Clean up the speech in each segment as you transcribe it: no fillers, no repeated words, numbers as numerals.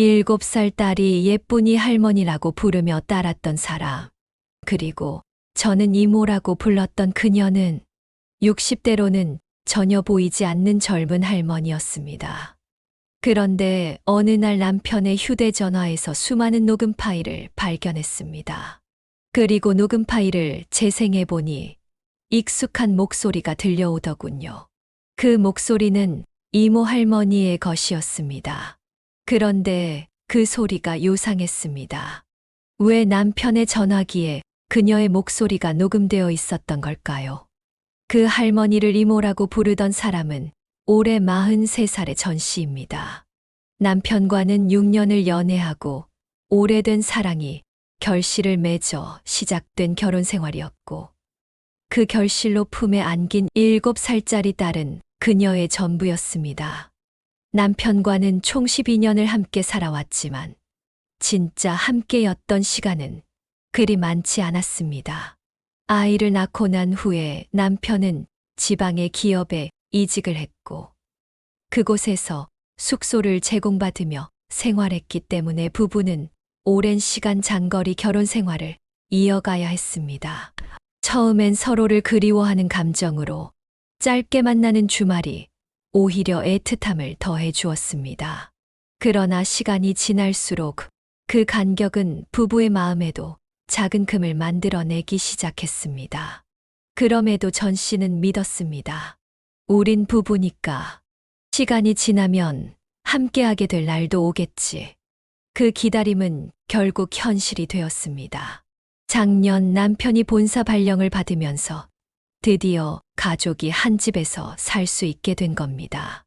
7살 딸이 예쁜이 할머니라고 부르며 따랐던 사람, 그리고 저는 이모라고 불렀던 그녀는 60대로는 전혀 보이지 않는 젊은 할머니였습니다. 그런데 어느 날 남편의 휴대전화에서 수많은 녹음 파일을 발견했습니다. 그리고 녹음 파일을 재생해보니 익숙한 목소리가 들려오더군요. 그 목소리는 이모 할머니의 것이었습니다. 그런데 그 소리가 요상했습니다. 왜 남편의 전화기에 그녀의 목소리가 녹음되어 있었던 걸까요? 그 할머니를 이모라고 부르던 사람은 올해 43살의 전 씨입니다. 남편과는 6년을 연애하고 오래된 사랑이 결실을 맺어 시작된 결혼 생활이었고, 그 결실로 품에 안긴 7살짜리 딸은 그녀의 전부였습니다. 남편과는 총 12년을 함께 살아왔지만 진짜 함께였던 시간은 그리 많지 않았습니다. 아이를 낳고 난 후에 남편은 지방의 기업에 이직을 했고 그곳에서 숙소를 제공받으며 생활했기 때문에 부부는 오랜 시간 장거리 결혼 생활을 이어가야 했습니다. 처음엔 서로를 그리워하는 감정으로 짧게 만나는 주말이 오히려 애틋함을 더해 주었습니다. 그러나 시간이 지날수록 그 간격은 부부의 마음에도 작은 틈을 만들어내기 시작했습니다. 그럼에도 전 씨는 믿었습니다. 우린 부부니까 시간이 지나면 함께하게 될 날도 오겠지. 그 기다림은 결국 현실이 되었습니다. 작년 남편이 본사 발령을 받으면서 드디어 가족이 한 집에서 살 수 있게 된 겁니다.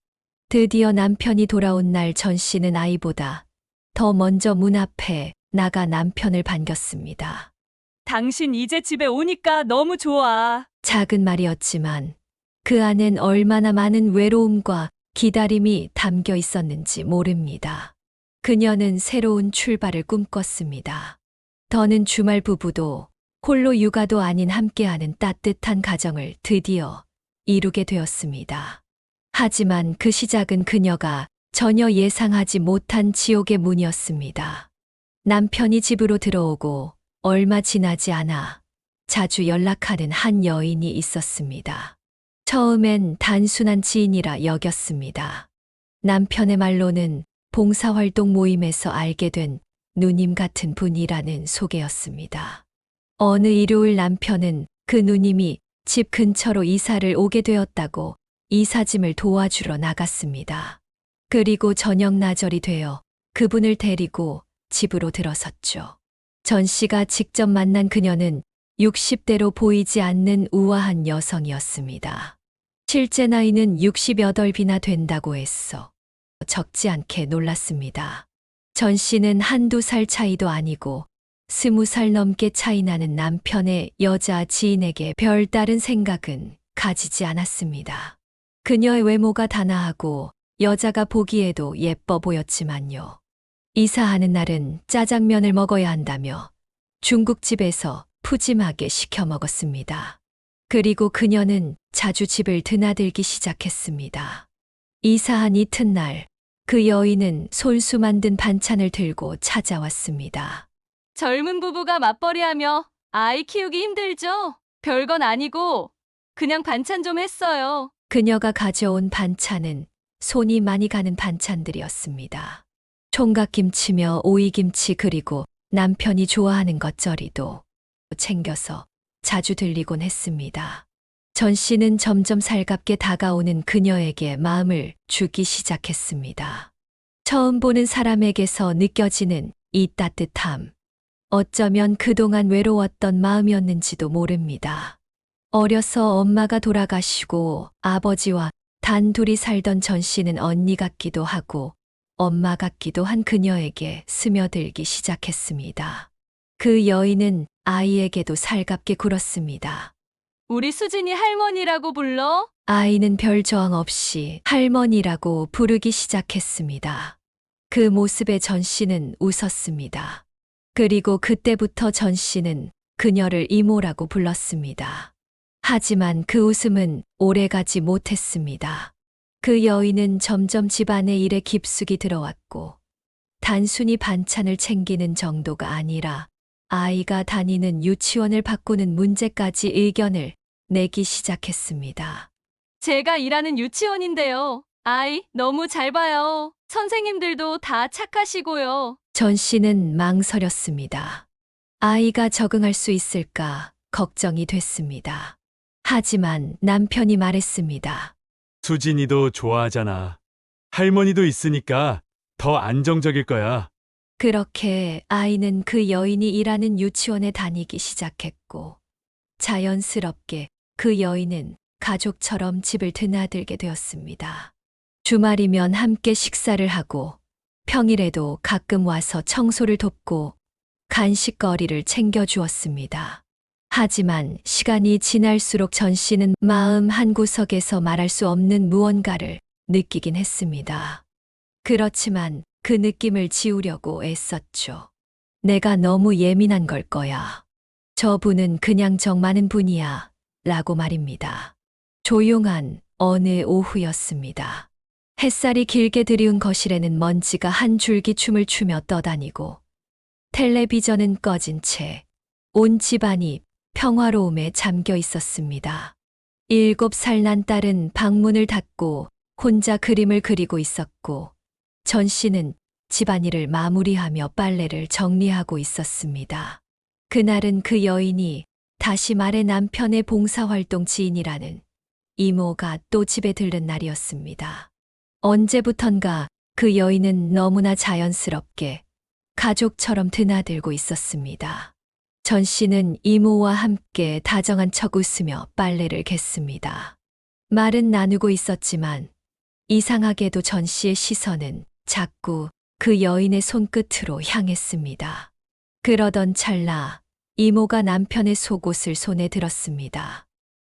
드디어 남편이 돌아온 날 전 씨는 아이보다 더 먼저 문 앞에 나가 남편을 반겼습니다. 당신 이제 집에 오니까 너무 좋아. 작은 말이었지만 그 안엔 얼마나 많은 외로움과 기다림이 담겨 있었는지 모릅니다. 그녀는 새로운 출발을 꿈꿨습니다. 더는 주말 부부도 홀로 육아도 아닌 함께하는 따뜻한 가정을 드디어 이루게 되었습니다. 하지만 그 시작은 그녀가 전혀 예상하지 못한 지옥의 문이었습니다. 남편이 집으로 들어오고 얼마 지나지 않아 자주 연락하는 한 여인이 있었습니다. 처음엔 단순한 지인이라 여겼습니다. 남편의 말로는 봉사활동 모임에서 알게 된 누님 같은 분이라는 소개였습니다. 어느 일요일 남편은 그 누님이 집 근처로 이사를 오게 되었다고 이사짐을 도와주러 나갔습니다. 그리고 저녁 나절이 되어 그분을 데리고 집으로 들어섰죠. 전 씨가 직접 만난 그녀는 60대로 보이지 않는 우아한 여성이었습니다. 실제 나이는 68이나 된다고 했어 적지 않게 놀랐습니다. 전 씨는 한두 살 차이도 아니고 20살 넘게 차이 나는 남편의 여자 지인에게 별다른 생각은 가지지 않았습니다. 그녀의 외모가 단아하고 여자가 보기에도 예뻐 보였지만요. 이사하는 날은 짜장면을 먹어야 한다며 중국집에서 푸짐하게 시켜 먹었습니다. 그리고 그녀는 자주 집을 드나들기 시작했습니다. 이사한 이튿날 그 여인은 손수 만든 반찬을 들고 찾아왔습니다. 젊은 부부가 맞벌이하며 아이 키우기 힘들죠? 별건 아니고 그냥 반찬 좀 했어요. 그녀가 가져온 반찬은 손이 많이 가는 반찬들이었습니다. 총각김치며 오이김치 그리고 남편이 좋아하는 겉절이도 챙겨서 자주 들리곤 했습니다. 전 씨는 점점 살갑게 다가오는 그녀에게 마음을 주기 시작했습니다. 처음 보는 사람에게서 느껴지는 이 따뜻함. 어쩌면 그동안 외로웠던 마음이었는지도 모릅니다. 어려서 엄마가 돌아가시고 아버지와 단둘이 살던 전 씨는 언니 같기도 하고 엄마 같기도 한 그녀에게 스며들기 시작했습니다. 그 여인은 아이에게도 살갑게 굴었습니다. 우리 수진이 할머니라고 불러? 아이는 별 저항 없이 할머니라고 부르기 시작했습니다. 그 모습에 전 씨는 웃었습니다. 그리고 그때부터 전 씨는 그녀를 이모라고 불렀습니다. 하지만 그 웃음은 오래가지 못했습니다. 그 여인은 점점 집안의 일에 깊숙이 들어왔고 단순히 반찬을 챙기는 정도가 아니라 아이가 다니는 유치원을 바꾸는 문제까지 의견을 내기 시작했습니다. 제가 일하는 유치원인데요. 아이 너무 잘 봐요. 선생님들도 다 착하시고요. 전 씨는 망설였습니다. 아이가 적응할 수 있을까 걱정이 됐습니다. 하지만 남편이 말했습니다. 수진이도 좋아하잖아. 할머니도 있으니까 더 안정적일 거야. 그렇게 아이는 그 여인이 일하는 유치원에 다니기 시작했고, 자연스럽게 그 여인은 가족처럼 집을 드나들게 되었습니다. 주말이면 함께 식사를 하고, 평일에도 가끔 와서 청소를 돕고, 간식거리를 챙겨주었습니다. 하지만 시간이 지날수록 전 씨는 마음 한구석에서 말할 수 없는 무언가를 느끼긴 했습니다. 그렇지만 그 느낌을 지우려고 애썼죠. 내가 너무 예민한 걸 거야. 저분은 그냥 정 많은 분이야. 라고 말입니다. 조용한 어느 오후였습니다. 햇살이 길게 들이운 거실에는 먼지가 한 줄기 춤을 추며 떠다니고 텔레비전은 꺼진 채 온 집안이 평화로움에 잠겨 있었습니다. 7살 난 딸은 방문을 닫고 혼자 그림을 그리고 있었고 전 씨는 집안일을 마무리하며 빨래를 정리하고 있었습니다. 그날은 그 여인이 다시 말해 남편의 봉사활동 지인이라는 이모가 또 집에 들른 날이었습니다. 언제부턴가 그 여인은 너무나 자연스럽게 가족처럼 드나들고 있었습니다. 전 씨는 이모와 함께 다정한 척 웃으며 빨래를 갰습니다. 말은 나누고 있었지만 이상하게도 전 씨의 시선은 자꾸 그 여인의 손끝으로 향했습니다. 그러던 찰나 이모가 남편의 속옷을 손에 들었습니다.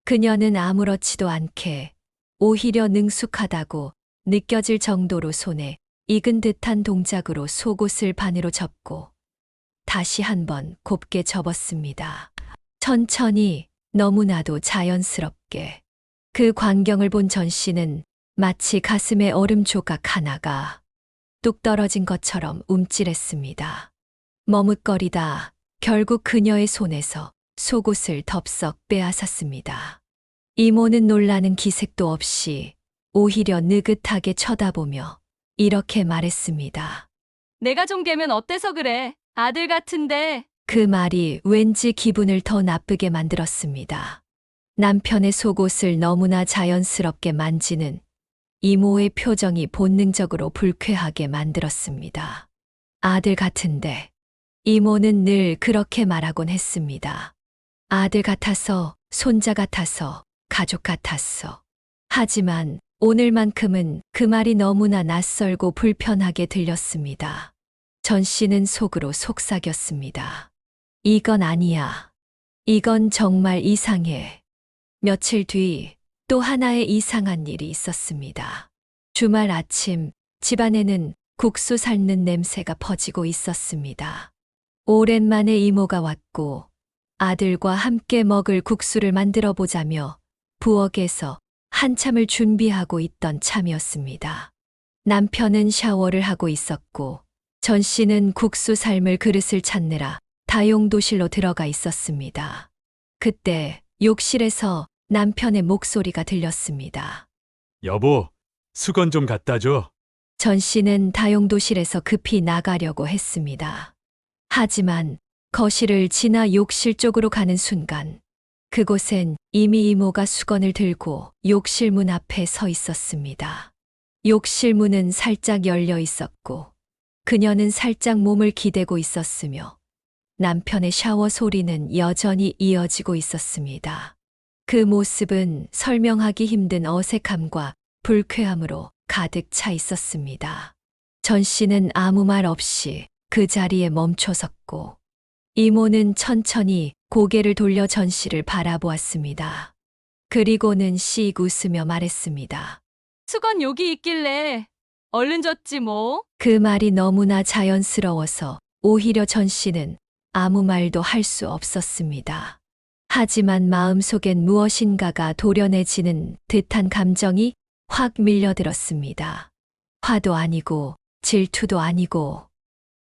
그녀는 아무렇지도 않게 오히려 능숙하다고 느껴질 정도로 손에 익은 듯한 동작으로 속옷을 반으로 접고 다시 한번 곱게 접었습니다. 천천히 너무나도 자연스럽게 그 광경을 본 전 씨는 마치 가슴에 얼음 조각 하나가 뚝 떨어진 것처럼 움찔했습니다. 머뭇거리다 결국 그녀의 손에서 속옷을 덥석 빼앗았습니다. 이모는 놀라는 기색도 없이 오히려 느긋하게 쳐다보며 이렇게 말했습니다. 내가 좀 개면 어때서 그래? 아들 같은데. 그 말이 왠지 기분을 더 나쁘게 만들었습니다. 남편의 속옷을 너무나 자연스럽게 만지는 이모의 표정이 본능적으로 불쾌하게 만들었습니다. 아들 같은데. 이모는 늘 그렇게 말하곤 했습니다. 아들 같아서, 손자 같아서, 가족 같았어. 하지만 오늘만큼은 그 말이 너무나 낯설고 불편하게 들렸습니다. 전 씨는 속으로 속삭였습니다. 이건 아니야. 이건 정말 이상해. 며칠 뒤 또 하나의 이상한 일이 있었습니다. 주말 아침 집안에는 국수 삶는 냄새가 퍼지고 있었습니다. 오랜만에 이모가 왔고 아들과 함께 먹을 국수를 만들어 보자며 부엌에서 한참을 준비하고 있던 참이었습니다. 남편은 샤워를 하고 있었고 전 씨는 국수 삶을 그릇을 찾느라 다용도실로 들어가 있었습니다. 그때 욕실에서 남편의 목소리가 들렸습니다. 여보, 수건 좀 갖다 줘. 전 씨는 다용도실에서 급히 나가려고 했습니다. 하지만 거실을 지나 욕실 쪽으로 가는 순간 그곳엔 이미 이모가 수건을 들고 욕실 문 앞에 서 있었습니다. 욕실 문은 살짝 열려 있었고 그녀는 살짝 몸을 기대고 있었으며 남편의 샤워 소리는 여전히 이어지고 있었습니다. 그 모습은 설명하기 힘든 어색함과 불쾌함으로 가득 차 있었습니다. 전 씨는 아무 말 없이 그 자리에 멈춰 섰고 이모는 천천히 고개를 돌려 전 씨를 바라보았습니다. 그리고는 씩 웃으며 말했습니다. 수건 여기 있길래 얼른 줬지 뭐. 그 말이 너무나 자연스러워서 오히려 전 씨는 아무 말도 할 수 없었습니다. 하지만 마음속엔 무엇인가가 도련해지는 듯한 감정이 확 밀려들었습니다. 화도 아니고 질투도 아니고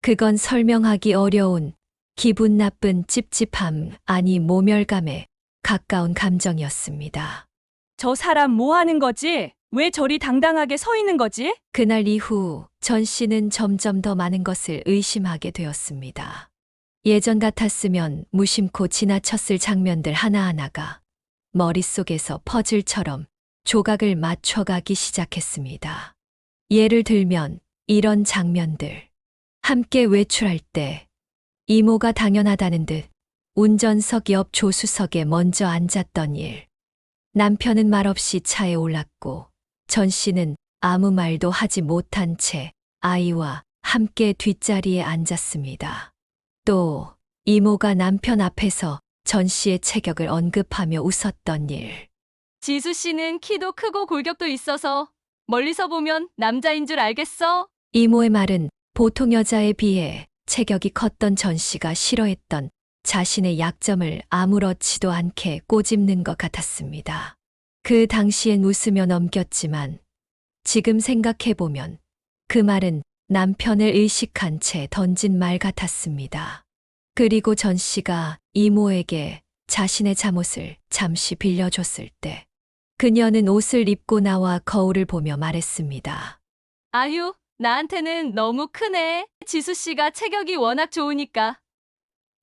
그건 설명하기 어려운 기분 나쁜 찝찝함, 아니 모멸감에 가까운 감정이었습니다. 저 사람 뭐 하는 거지? 왜 저리 당당하게 서 있는 거지? 그날 이후 전 씨는 점점 더 많은 것을 의심하게 되었습니다. 예전 같았으면 무심코 지나쳤을 장면들 하나하나가 머릿속에서 퍼즐처럼 조각을 맞춰가기 시작했습니다. 예를 들면 이런 장면들. 함께 외출할 때 이모가 당연하다는 듯 운전석 옆 조수석에 먼저 앉았던 일. 남편은 말없이 차에 올랐고 전 씨는 아무 말도 하지 못한 채 아이와 함께 뒷자리에 앉았습니다. 또 이모가 남편 앞에서 전 씨의 체격을 언급하며 웃었던 일. 지수 씨는 키도 크고 골격도 있어서 멀리서 보면 남자인 줄 알겠어? 이모의 말은 보통 여자에 비해 체격이 컸던 전 씨가 싫어했던 자신의 약점을 아무렇지도 않게 꼬집는 것 같았습니다. 그 당시엔 웃으며 넘겼지만 지금 생각해보면 그 말은 남편을 의식한 채 던진 말 같았습니다. 그리고 전 씨가 이모에게 자신의 잠옷을 잠시 빌려줬을 때 그녀는 옷을 입고 나와 거울을 보며 말했습니다. 아휴, 나한테는 너무 크네. 지수 씨가 체격이 워낙 좋으니까.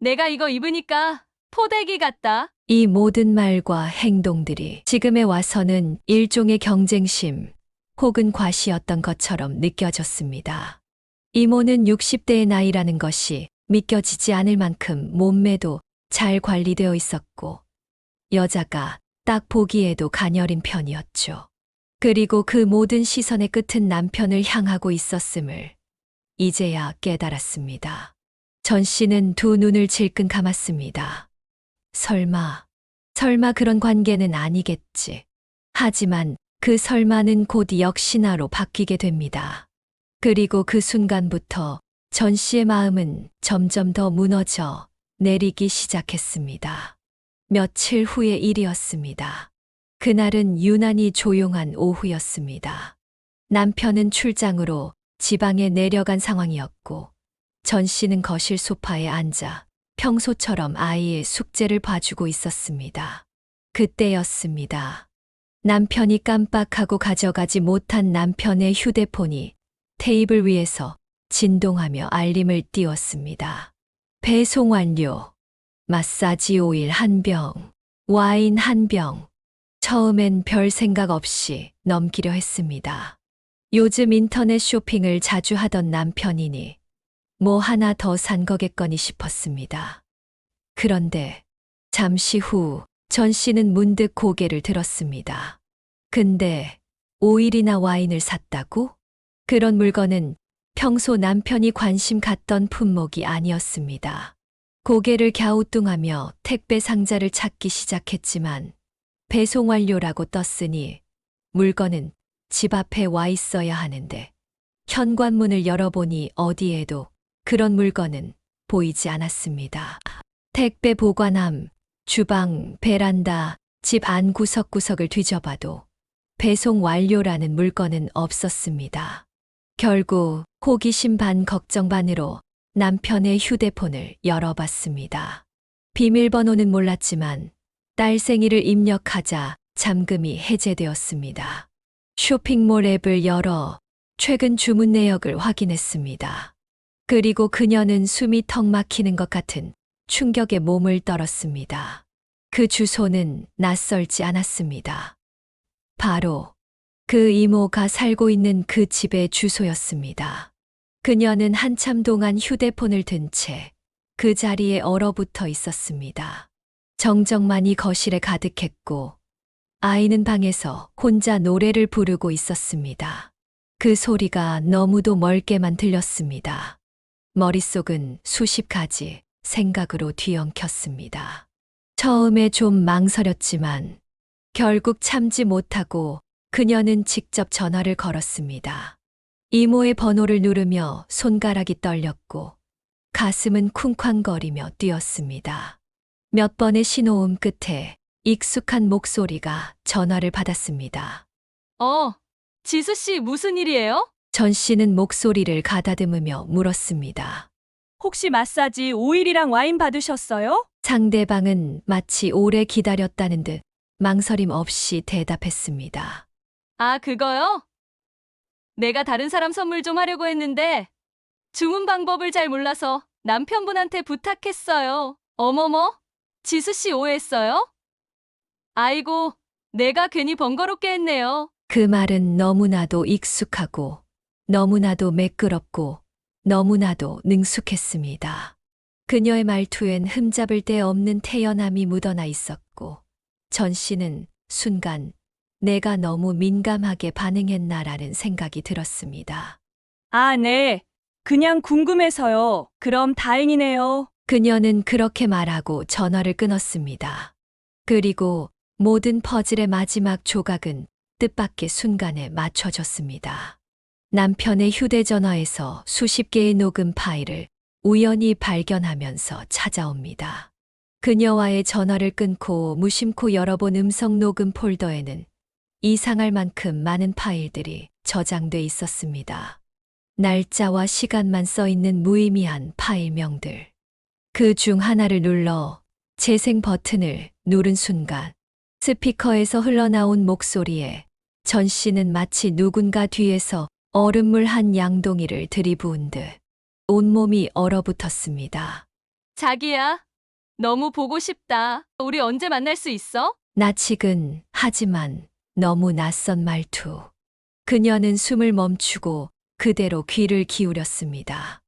내가 이거 입으니까 포대기 같다. 이 모든 말과 행동들이 지금에 와서는 일종의 경쟁심 혹은 과시였던 것처럼 느껴졌습니다. 이모는 60대의 나이라는 것이 믿겨지지 않을 만큼 몸매도 잘 관리되어 있었고 여자가 딱 보기에도 가녀린 편이었죠. 그리고 그 모든 시선의 끝은 남편을 향하고 있었음을 이제야 깨달았습니다. 전 씨는 두 눈을 질끈 감았습니다. 설마 그런 관계는 아니겠지. 하지만 그 설마는 곧 역시나로 바뀌게 됩니다. 그리고 그 순간부터 전 씨의 마음은 점점 더 무너져 내리기 시작했습니다. 며칠 후의 일이었습니다. 그날은 유난히 조용한 오후였습니다. 남편은 출장으로 지방에 내려간 상황이었고 전 씨는 거실 소파에 앉아 평소처럼 아이의 숙제를 봐주고 있었습니다. 그때였습니다. 남편이 깜빡하고 가져가지 못한 남편의 휴대폰이 테이블 위에서 진동하며 알림을 띄웠습니다. 배송 완료. 마사지 오일 1병, 와인 1병. 처음엔 별 생각 없이 넘기려 했습니다. 요즘 인터넷 쇼핑을 자주 하던 남편이니 뭐 하나 더 산 거겠거니 싶었습니다. 그런데 잠시 후 전 씨는 문득 고개를 들었습니다. 근데 오일이나 와인을 샀다고? 그런 물건은 평소 남편이 관심 갖던 품목이 아니었습니다. 고개를 갸우뚱하며 택배 상자를 찾기 시작했지만 배송 완료라고 떴으니 물건은 집 앞에 와 있어야 하는데 현관문을 열어보니 어디에도 그런 물건은 보이지 않았습니다. 택배 보관함, 주방, 베란다, 집 안 구석구석을 뒤져봐도 배송 완료라는 물건은 없었습니다. 결국 호기심 반 걱정 반으로 남편의 휴대폰을 열어봤습니다. 비밀번호는 몰랐지만 딸 생일을 입력하자 잠금이 해제되었습니다. 쇼핑몰 앱을 열어 최근 주문 내역을 확인했습니다. 그리고 그녀는 숨이 턱 막히는 것 같은 충격에 몸을 떨었습니다. 그 주소는 낯설지 않았습니다. 바로 그 이모가 살고 있는 그 집의 주소였습니다. 그녀는 한참 동안 휴대폰을 든 채 그 자리에 얼어붙어 있었습니다. 정적만이 거실에 가득했고 아이는 방에서 혼자 노래를 부르고 있었습니다. 그 소리가 너무도 멀게만 들렸습니다. 머릿속은 수십 가지 생각으로 뒤엉켰습니다. 처음에 좀 망설였지만 결국 참지 못하고 그녀는 직접 전화를 걸었습니다. 이모의 번호를 누르며 손가락이 떨렸고 가슴은 쿵쾅거리며 뛰었습니다. 몇 번의 신호음 끝에 익숙한 목소리가 전화를 받았습니다. 지수 씨 무슨 일이에요? 전 씨는 목소리를 가다듬으며 물었습니다. 혹시 마사지 오일이랑 와인 받으셨어요? 상대방은 마치 오래 기다렸다는 듯 망설임 없이 대답했습니다. 아, 그거요? 내가 다른 사람 선물 좀 하려고 했는데 주문 방법을 잘 몰라서 남편분한테 부탁했어요. 어머머, 지수 씨 오해했어요? 아이고, 내가 괜히 번거롭게 했네요. 그 말은 너무나도 익숙하고 너무나도 매끄럽고 너무나도 능숙했습니다. 그녀의 말투엔 흠잡을 데 없는 태연함이 묻어나 있었고 전 씨는 순간 내가 너무 민감하게 반응했나라는 생각이 들었습니다. 아, 네. 그냥 궁금해서요. 그럼 다행이네요. 그녀는 그렇게 말하고 전화를 끊었습니다. 그리고 모든 퍼즐의 마지막 조각은 뜻밖의 순간에 맞춰졌습니다. 남편의 휴대전화에서 수십 개의 녹음 파일을 우연히 발견하면서 찾아옵니다. 그녀와의 전화를 끊고 무심코 열어본 음성 녹음 폴더에는 이상할 만큼 많은 파일들이 저장돼 있었습니다. 날짜와 시간만 써 있는 무의미한 파일명들. 그 중 하나를 눌러 재생 버튼을 누른 순간 스피커에서 흘러나온 목소리에 전 씨는 마치 누군가 뒤에서 얼음물 한 양동이를 들이부은 듯 온몸이 얼어붙었습니다. 자기야, 너무 보고 싶다. 우리 언제 만날 수 있어? 낯익은 하지만 너무 낯선 말투. 그녀는 숨을 멈추고 그대로 귀를 기울였습니다.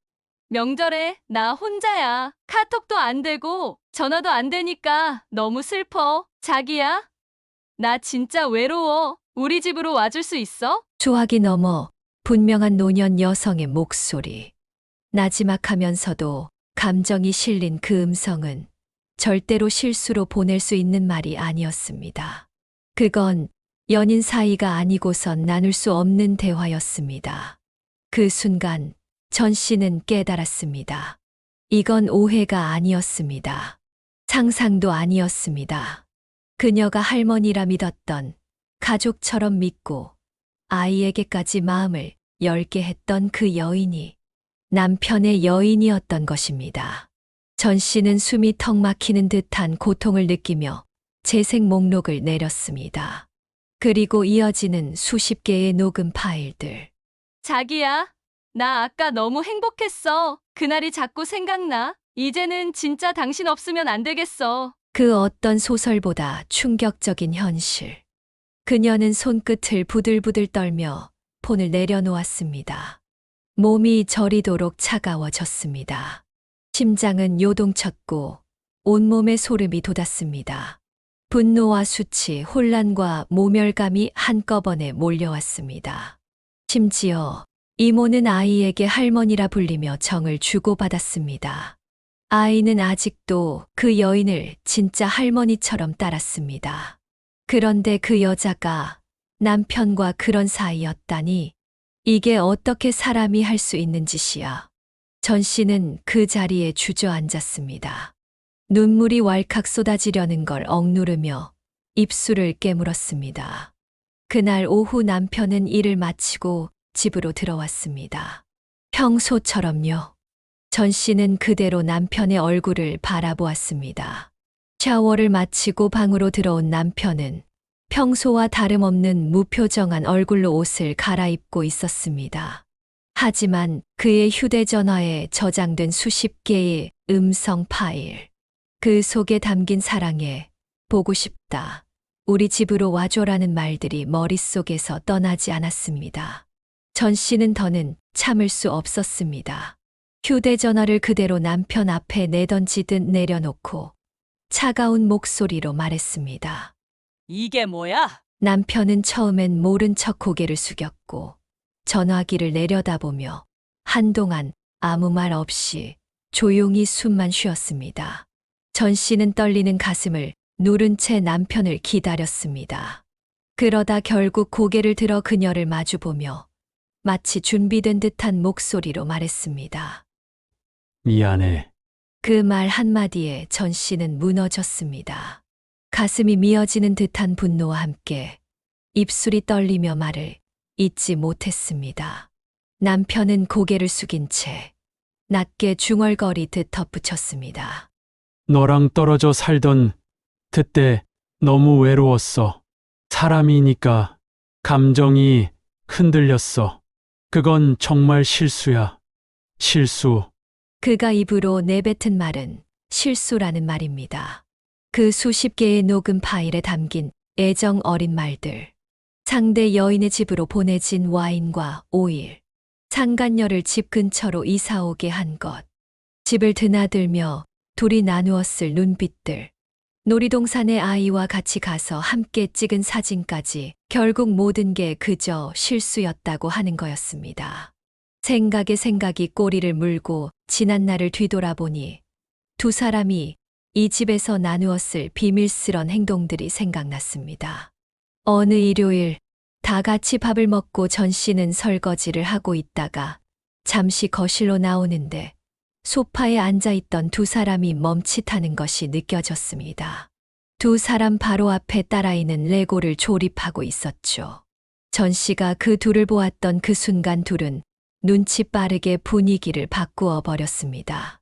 명절에 나 혼자야. 카톡도 안 되고 전화도 안 되니까 너무 슬퍼. 자기야, 나 진짜 외로워. 우리 집으로 와줄 수 있어? 수화기 넘어 분명한 노년 여성의 목소리. 나지막하면서도 감정이 실린 그 음성은 절대로 실수로 보낼 수 있는 말이 아니었습니다. 그건 연인 사이가 아니고선 나눌 수 없는 대화였습니다. 그 순간 전 씨는 깨달았습니다. 이건 오해가 아니었습니다. 상상도 아니었습니다. 그녀가 할머니라 믿었던, 가족처럼 믿고 아이에게까지 마음을 열게 했던 그 여인이 남편의 여인이었던 것입니다. 전 씨는 숨이 턱 막히는 듯한 고통을 느끼며 재생 목록을 내렸습니다. 그리고 이어지는 수십 개의 녹음 파일들. 자기야, 나 아까 너무 행복했어. 그날이 자꾸 생각나. 이제는 진짜 당신 없으면 안 되겠어. 그 어떤 소설보다 충격적인 현실. 그녀는 손끝을 부들부들 떨며 폰을 내려놓았습니다. 몸이 저리도록 차가워졌습니다. 심장은 요동쳤고 온몸에 소름이 돋았습니다. 분노와 수치, 혼란과 모멸감이 한꺼번에 몰려왔습니다. 심지어 이모는 아이에게 할머니라 불리며 정을 주고받았습니다. 아이는 아직도 그 여인을 진짜 할머니처럼 따랐습니다. 그런데 그 여자가 남편과 그런 사이였다니 이게 어떻게 사람이 할 수 있는 짓이야. 전 씨는 그 자리에 주저앉았습니다. 눈물이 왈칵 쏟아지려는 걸 억누르며 입술을 깨물었습니다. 그날 오후 남편은 일을 마치고 집으로 들어왔습니다. 평소처럼요. 전 씨는 그대로 남편의 얼굴을 바라보았습니다. 샤워를 마치고 방으로 들어온 남편은 평소와 다름없는 무표정한 얼굴로 옷을 갈아입고 있었습니다. 하지만 그의 휴대전화에 저장된 수십 개의 음성 파일. 그 속에 담긴 사랑해, 보고 싶다, 우리 집으로 와줘라는 말들이 머릿속에서 떠나지 않았습니다. 전 씨는 더는 참을 수 없었습니다. 휴대전화를 그대로 남편 앞에 내던지듯 내려놓고 차가운 목소리로 말했습니다. 이게 뭐야? 남편은 처음엔 모른 척 고개를 숙였고 전화기를 내려다보며 한동안 아무 말 없이 조용히 숨만 쉬었습니다. 전 씨는 떨리는 가슴을 누른 채 남편을 기다렸습니다. 그러다 결국 고개를 들어 그녀를 마주보며 마치 준비된 듯한 목소리로 말했습니다. 미안해. 그 말 한마디에 전 씨는 무너졌습니다. 가슴이 미어지는 듯한 분노와 함께 입술이 떨리며 말을 잇지 못했습니다. 남편은 고개를 숙인 채 낮게 중얼거리듯 덧붙였습니다. 너랑 떨어져 살던 그때 너무 외로웠어. 사람이니까 감정이 흔들렸어. 그건 정말 실수야. 실수. 그가 입으로 내뱉은 말은 실수라는 말입니다. 그 수십 개의 녹음 파일에 담긴 애정 어린 말들. 상대 여인의 집으로 보내진 와인과 오일. 상간녀를 집 근처로 이사 오게 한 것. 집을 드나들며 둘이 나누었을 눈빛들. 놀이동산에 아이와 같이 가서 함께 찍은 사진까지 결국 모든 게 그저 실수였다고 하는 거였습니다. 생각에 생각이 꼬리를 물고 지난 날을 뒤돌아보니 두 사람이 이 집에서 나누었을 비밀스런 행동들이 생각났습니다. 어느 일요일 다 같이 밥을 먹고 전 씨는 설거지를 하고 있다가 잠시 거실로 나오는데 소파에 앉아있던 두 사람이 멈칫하는 것이 느껴졌습니다. 두 사람 바로 앞에 딸아이는 레고를 조립하고 있었죠. 전 씨가 그 둘을 보았던 그 순간 둘은 눈치 빠르게 분위기를 바꾸어 버렸습니다.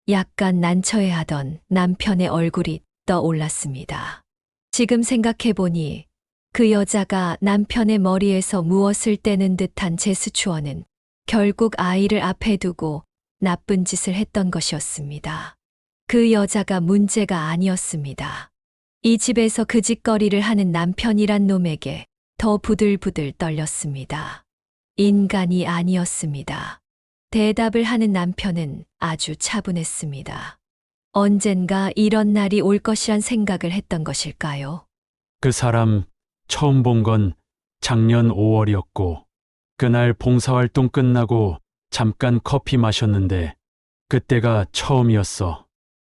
약간 난처해하던 남편의 얼굴이 떠올랐습니다. 지금 생각해보니 그 여자가 남편의 머리에서 무엇을 떼는 듯한 제스처는 결국 아이를 앞에 두고 나쁜 짓을 했던 것이었습니다. 그 여자가 문제가 아니었습니다. 이 집에서 그 짓거리를 하는 남편이란 놈에게 더 부들부들 떨렸습니다. 인간이 아니었습니다. 대답을 하는 남편은 아주 차분했습니다. 언젠가 이런 날이 올 것이란 생각을 했던 것일까요? 그 사람 처음 본 건 작년 5월이었고, 그날 봉사활동 끝나고 잠깐 커피 마셨는데, 그때가 처음이었어.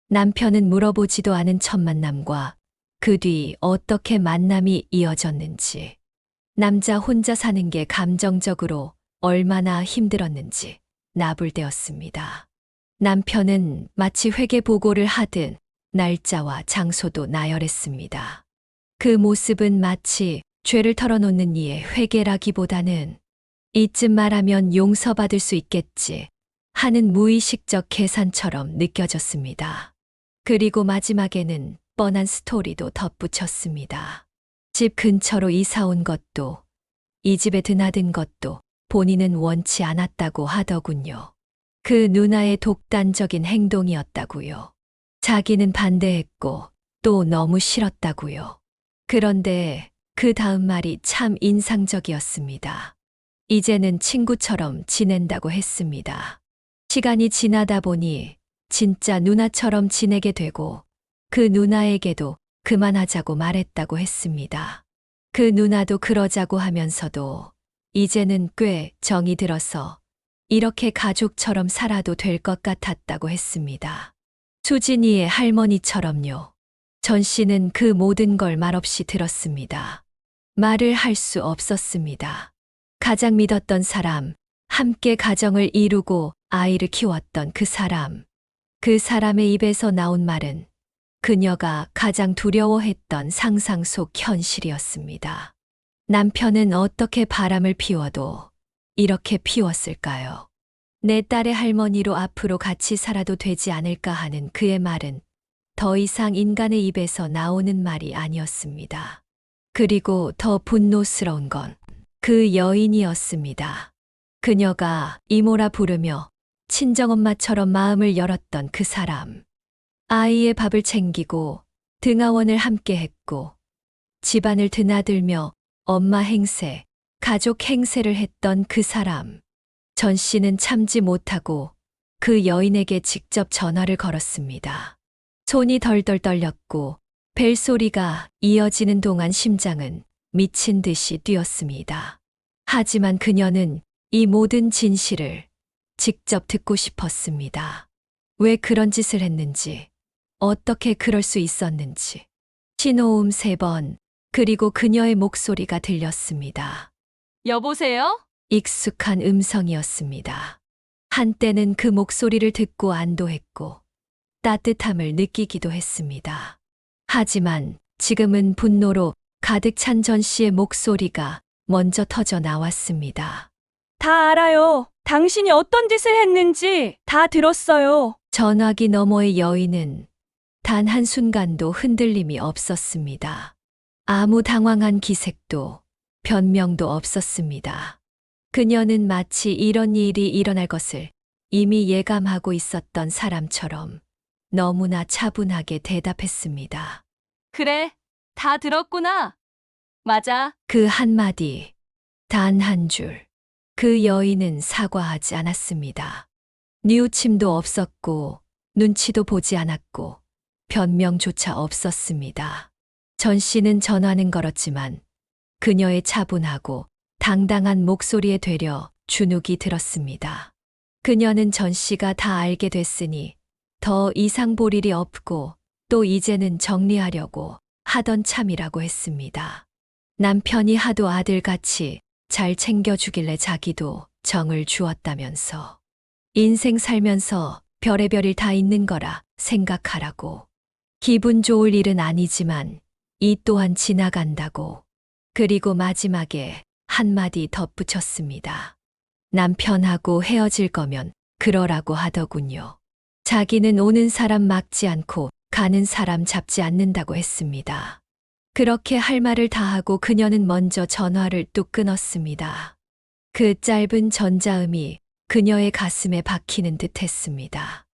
남편은 물어보지도 않은 첫 만남과 그 뒤 어떻게 만남이 이어졌는지, 남자 혼자 사는 게 감정적으로 얼마나 힘들었는지 나불대었습니다. 남편은 마치 회계 보고를 하듯 날짜와 장소도 나열했습니다. 그 모습은 마치 죄를 털어놓는 이의 회개라기보다는 이쯤 말하면 용서받을 수 있겠지 하는 무의식적 계산처럼 느껴졌습니다. 그리고 마지막에는 뻔한 스토리도 덧붙였습니다. 집 근처로 이사 온 것도, 이 집에 드나든 것도 본인은 원치 않았다고 하더군요. 그 누나의 독단적인 행동이었다고요. 자기는 반대했고 또 너무 싫었다고요. 그런데 그 다음 말이 참 인상적이었습니다. 이제는 친구처럼 지낸다고 했습니다. 시간이 지나다 보니 진짜 누나처럼 지내게 되고 그 누나에게도 그만하자고 말했다고 했습니다. 그 누나도 그러자고 하면서도 이제는 꽤 정이 들어서 이렇게 가족처럼 살아도 될 것 같았다고 했습니다. 수진이의 할머니처럼요. 전 씨는 그 모든 걸 말없이 들었습니다. 말을 할 수 없었습니다. 가장 믿었던 사람, 함께 가정을 이루고 아이를 키웠던 그 사람. 그 사람의 입에서 나온 말은 그녀가 가장 두려워했던 상상 속 현실이었습니다. 남편은 어떻게 바람을 피워도 이렇게 피웠을까요? 내 딸의 할머니로 앞으로 같이 살아도 되지 않을까 하는 그의 말은 더 이상 인간의 입에서 나오는 말이 아니었습니다. 그리고 더 분노스러운 건 그 여인이었습니다. 그녀가 이모라 부르며 친정엄마처럼 마음을 열었던 그 사람. 아이의 밥을 챙기고 등하원을 함께 했고 집안을 드나들며 엄마 행세, 가족 행세를 했던 그 사람. 전 씨는 참지 못하고 그 여인에게 직접 전화를 걸었습니다. 손이 덜덜 떨렸고 벨소리가 이어지는 동안 심장은 미친 듯이 뛰었습니다. 하지만 그녀는 이 모든 진실을 직접 듣고 싶었습니다. 왜 그런 짓을 했는지, 어떻게 그럴 수 있었는지. 신호음 3번, 그리고 그녀의 목소리가 들렸습니다. 여보세요? 익숙한 음성이었습니다. 한때는 그 목소리를 듣고 안도했고 따뜻함을 느끼기도 했습니다. 하지만 지금은 분노로 가득 찬 전 씨의 목소리가 먼저 터져 나왔습니다. 다 알아요. 당신이 어떤 짓을 했는지 다 들었어요. 전화기 너머의 여인은 단 한순간도 흔들림이 없었습니다. 아무 당황한 기색도 변명도 없었습니다. 그녀는 마치 이런 일이 일어날 것을 이미 예감하고 있었던 사람처럼 너무나 차분하게 대답했습니다. 그래, 다 들었구나. 맞아. 그 한마디, 단 한 줄. 그 여인은 사과하지 않았습니다. 뉘우침도 없었고, 눈치도 보지 않았고, 변명조차 없었습니다. 전 씨는 전화는 걸었지만, 그녀의 차분하고 당당한 목소리에 되려 주눅이 들었습니다. 그녀는 전 씨가 다 알게 됐으니, 더 이상 볼 일이 없고, 또 이제는 정리하려고 하던 참이라고 했습니다. 남편이 하도 아들같이 잘 챙겨주길래 자기도 정을 주었다면서. 인생 살면서 별의별 일 다 있는 거라 생각하라고. 기분 좋을 일은 아니지만 이 또한 지나간다고. 그리고 마지막에 한마디 덧붙였습니다. 남편하고 헤어질 거면 그러라고 하더군요. 자기는 오는 사람 막지 않고 가는 사람 잡지 않는다고 했습니다. 그렇게 할 말을 다 하고 그녀는 먼저 전화를 뚝 끊었습니다. 그 짧은 전자음이 그녀의 가슴에 박히는 듯 했습니다.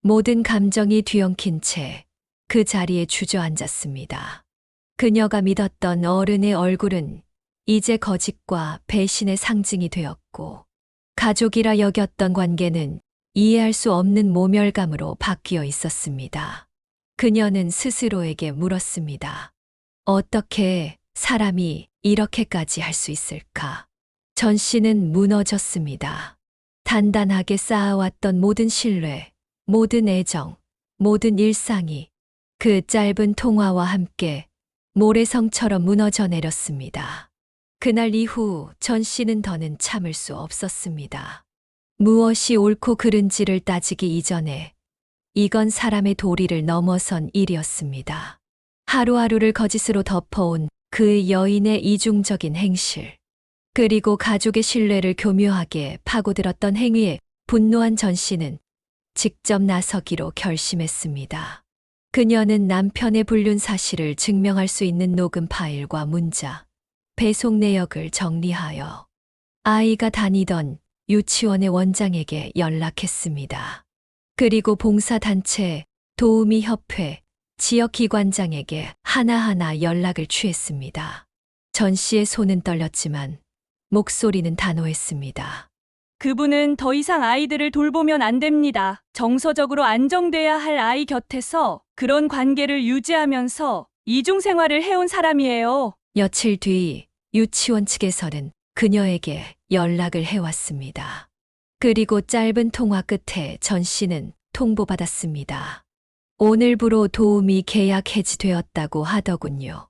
모든 감정이 뒤엉킨 채 그 자리에 주저앉았습니다. 그녀가 믿었던 어른의 얼굴은 이제 거짓과 배신의 상징이 되었고, 가족이라 여겼던 관계는 이해할 수 없는 모멸감으로 바뀌어 있었습니다. 그녀는 스스로에게 물었습니다. 어떻게 사람이 이렇게까지 할 수 있을까? 전 씨는 무너졌습니다. 단단하게 쌓아왔던 모든 신뢰, 모든 애정, 모든 일상이 그 짧은 통화와 함께 모래성처럼 무너져 내렸습니다. 그날 이후 전 씨는 더는 참을 수 없었습니다. 무엇이 옳고 그른지를 따지기 이전에 이건 사람의 도리를 넘어선 일이었습니다. 하루하루를 거짓으로 덮어온 그 여인의 이중적인 행실, 그리고 가족의 신뢰를 교묘하게 파고들었던 행위에 분노한 전 씨는 직접 나서기로 결심했습니다. 그녀는 남편의 불륜 사실을 증명할 수 있는 녹음 파일과 문자, 배송 내역을 정리하여 아이가 다니던 유치원의 원장에게 연락했습니다. 그리고 봉사단체, 도우미 협회, 지역기관장에게 하나하나 연락을 취했습니다. 전 씨의 손은 떨렸지만 목소리는 단호했습니다. 그분은 더 이상 아이들을 돌보면 안 됩니다. 정서적으로 안정돼야 할 아이 곁에서 그런 관계를 유지하면서 이중생활을 해온 사람이에요. 며칠 뒤 유치원 측에서는 그녀에게 연락을 해왔습니다. 그리고 짧은 통화 끝에 전 씨는 통보받았습니다. 오늘부로 도우미 계약 해지되었다고 하더군요.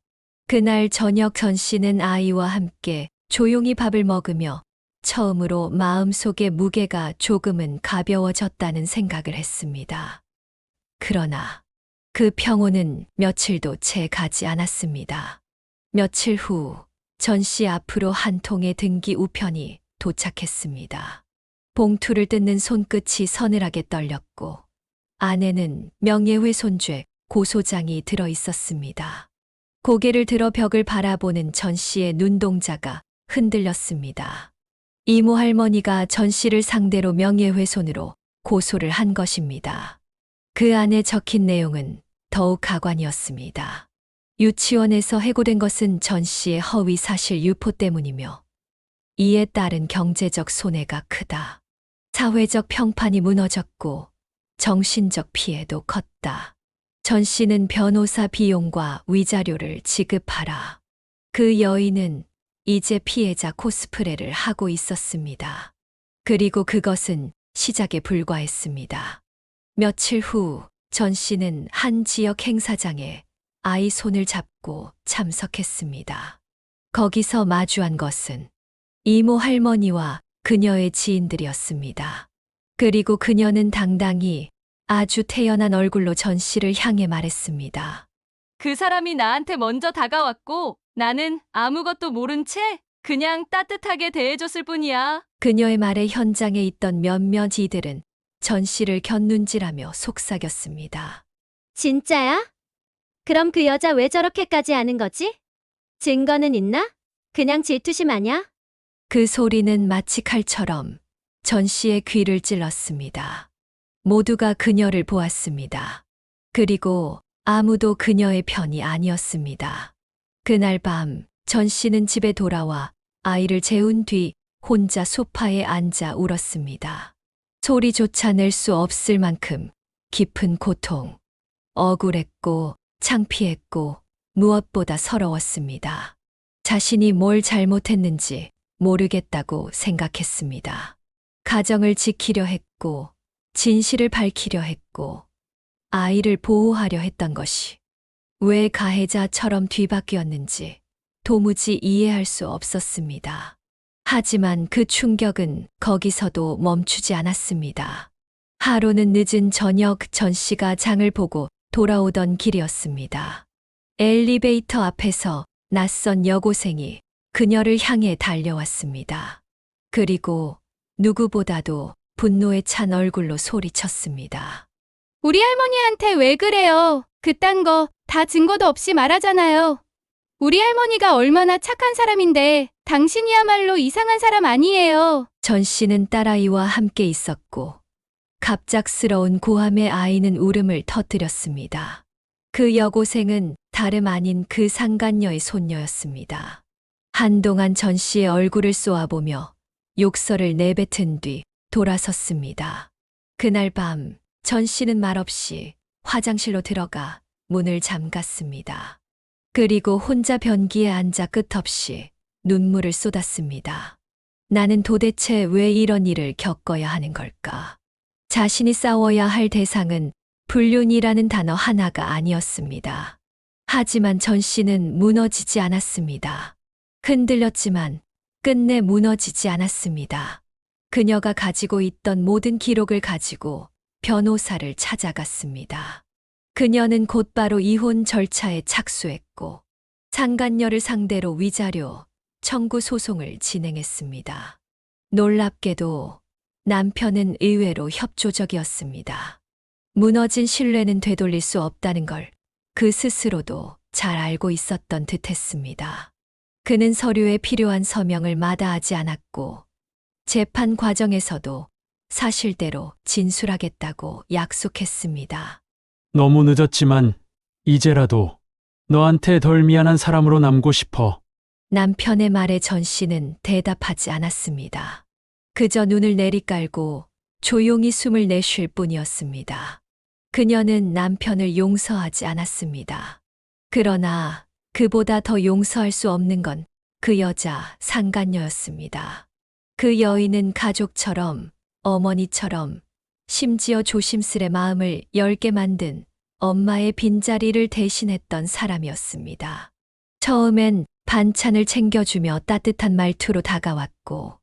그날 저녁 전 씨는 아이와 함께 조용히 밥을 먹으며 처음으로 마음속의 무게가 조금은 가벼워졌다는 생각을 했습니다. 그러나 그 평온은 며칠도 채 가지 않았습니다. 며칠 후 전 씨 앞으로 한 통의 등기 우편이 도착했습니다. 봉투를 뜯는 손끝이 서늘하게 떨렸고 안에는 명예훼손죄 고소장이 들어 있었습니다. 고개를 들어 벽을 바라보는 전 씨의 눈동자가 흔들렸습니다. 이모 할머니가 전 씨를 상대로 명예훼손으로 고소를 한 것입니다. 그 안에 적힌 내용은 더욱 가관이었습니다. 유치원에서 해고된 것은 전 씨의 허위 사실 유포 때문이며 이에 따른 경제적 손해가 크다. 사회적 평판이 무너졌고 정신적 피해도 컸다. 전 씨는 변호사 비용과 위자료를 지급하라. 그 여인은 이제 피해자 코스프레를 하고 있었습니다. 그리고 그것은 시작에 불과했습니다. 며칠 후 전 씨는 한 지역 행사장에 아이 손을 잡고 참석했습니다. 거기서 마주한 것은 이모 할머니와 그녀의 지인들이었습니다. 그리고 그녀는 당당히 아주 태연한 얼굴로 전 씨를 향해 말했습니다. 그 사람이 나한테 먼저 다가왔고 나는 아무것도 모른 채 그냥 따뜻하게 대해줬을 뿐이야. 그녀의 말에 현장에 있던 몇몇 이들은 전 씨를 곁눈질하며 속삭였습니다. 진짜야? 그럼 그 여자 왜 저렇게까지 하는 거지? 증거는 있나? 그냥 질투심 아냐? 그 소리는 마치 칼처럼 전 씨의 귀를 찔렀습니다. 모두가 그녀를 보았습니다. 그리고 아무도 그녀의 편이 아니었습니다. 그날 밤 전 씨는 집에 돌아와 아이를 재운 뒤 혼자 소파에 앉아 울었습니다. 소리조차 낼 수 없을 만큼 깊은 고통, 억울했고 창피했고 무엇보다 서러웠습니다. 자신이 뭘 잘못했는지 모르겠다고 생각했습니다. 가정을 지키려 했고 진실을 밝히려 했고 아이를 보호하려 했던 것이 왜 가해자처럼 뒤바뀌었는지 도무지 이해할 수 없었습니다. 하지만 그 충격은 거기서도 멈추지 않았습니다. 하루는 늦은 저녁 전 씨가 장을 보고 돌아오던 길이었습니다. 엘리베이터 앞에서 낯선 여고생이 그녀를 향해 달려왔습니다. 그리고 누구보다도 분노에 찬 얼굴로 소리쳤습니다. 우리 할머니한테 왜 그래요? 그딴 거 다 증거도 없이 말하잖아요. 우리 할머니가 얼마나 착한 사람인데 당신이야말로 이상한 사람 아니에요. 전 씨는 딸아이와 함께 있었고 갑작스러운 고함에 아이는 울음을 터뜨렸습니다. 그 여고생은 다름 아닌 그 상간녀의 손녀였습니다. 한동안 전 씨의 얼굴을 쏘아보며 욕설을 내뱉은 뒤 돌아섰습니다. 그날 밤 전 씨는 말없이 화장실로 들어가 문을 잠갔습니다. 그리고 혼자 변기에 앉아 끝없이 눈물을 쏟았습니다. 나는 도대체 왜 이런 일을 겪어야 하는 걸까? 자신이 싸워야 할 대상은 불륜이라는 단어 하나가 아니었습니다. 하지만 전 씨는 무너지지 않았습니다. 흔들렸지만 끝내 무너지지 않았습니다. 그녀가 가지고 있던 모든 기록을 가지고 변호사를 찾아갔습니다. 그녀는 곧바로 이혼 절차에 착수했고 상간녀를 상대로 위자료 청구 소송을 진행했습니다. 놀랍게도 남편은 의외로 협조적이었습니다. 무너진 신뢰는 되돌릴 수 없다는 걸 그 스스로도 잘 알고 있었던 듯했습니다. 그는 서류에 필요한 서명을 마다하지 않았고 재판 과정에서도 사실대로 진술하겠다고 약속했습니다. 너무 늦었지만 이제라도 너한테 덜 미안한 사람으로 남고 싶어. 남편의 말에 전 씨는 대답하지 않았습니다. 그저 눈을 내리깔고 조용히 숨을 내쉴 뿐이었습니다. 그녀는 남편을 용서하지 않았습니다. 그러나 그보다 더 용서할 수 없는 건 그 여자 상간녀였습니다. 그 여인은 가족처럼, 어머니처럼, 심지어 조심스레 마음을 열게 만든 엄마의 빈자리를 대신했던 사람이었습니다. 처음엔 반찬을 챙겨주며 따뜻한 말투로 다가왔고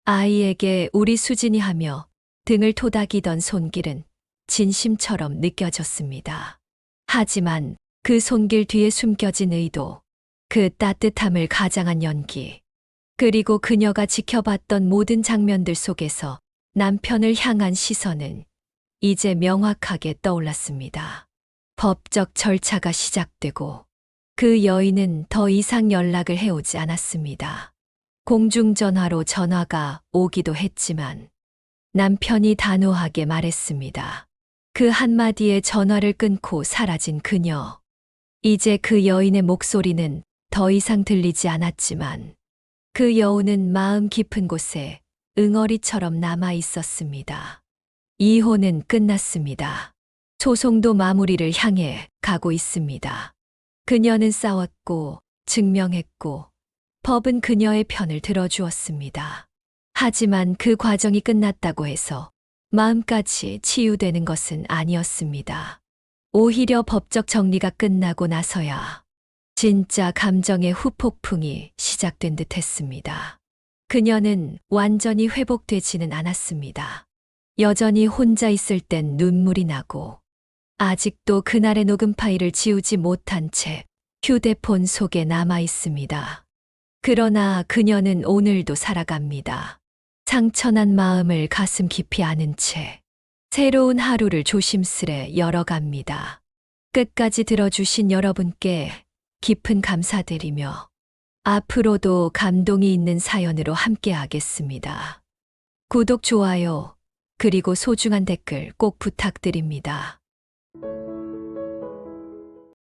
아이에게 우리 수진이 하며 등을 토닥이던 손길은 진심처럼 느껴졌습니다. 하지만 그 손길 뒤에 숨겨진 의도, 그 따뜻함을 가장한 연기, 그리고 그녀가 지켜봤던 모든 장면들 속에서 남편을 향한 시선은 이제 명확하게 떠올랐습니다. 법적 절차가 시작되고 그 여인은 더 이상 연락을 해오지 않았습니다. 공중전화로 전화가 오기도 했지만 남편이 단호하게 말했습니다. 그 한마디에 전화를 끊고 사라진 그녀. 이제 그 여인의 목소리는 더 이상 들리지 않았지만 그 여우는 마음 깊은 곳에 응어리처럼 남아 있었습니다. 이혼은 끝났습니다. 소송도 마무리를 향해 가고 있습니다. 그녀는 싸웠고 증명했고 법은 그녀의 편을 들어주었습니다. 하지만 그 과정이 끝났다고 해서 마음까지 치유되는 것은 아니었습니다. 오히려 법적 정리가 끝나고 나서야 진짜 감정의 후폭풍이 시작된 듯 했습니다. 그녀는 완전히 회복되지는 않았습니다. 여전히 혼자 있을 땐 눈물이 나고 아직도 그날의 녹음 파일을 지우지 못한 채 휴대폰 속에 남아 있습니다. 그러나 그녀는 오늘도 살아갑니다. 상처난 마음을 가슴 깊이 안은 채 새로운 하루를 조심스레 열어갑니다. 끝까지 들어주신 여러분께 깊은 감사드리며 앞으로도 감동이 있는 사연으로 함께하겠습니다. 구독, 좋아요, 그리고 소중한 댓글 꼭 부탁드립니다.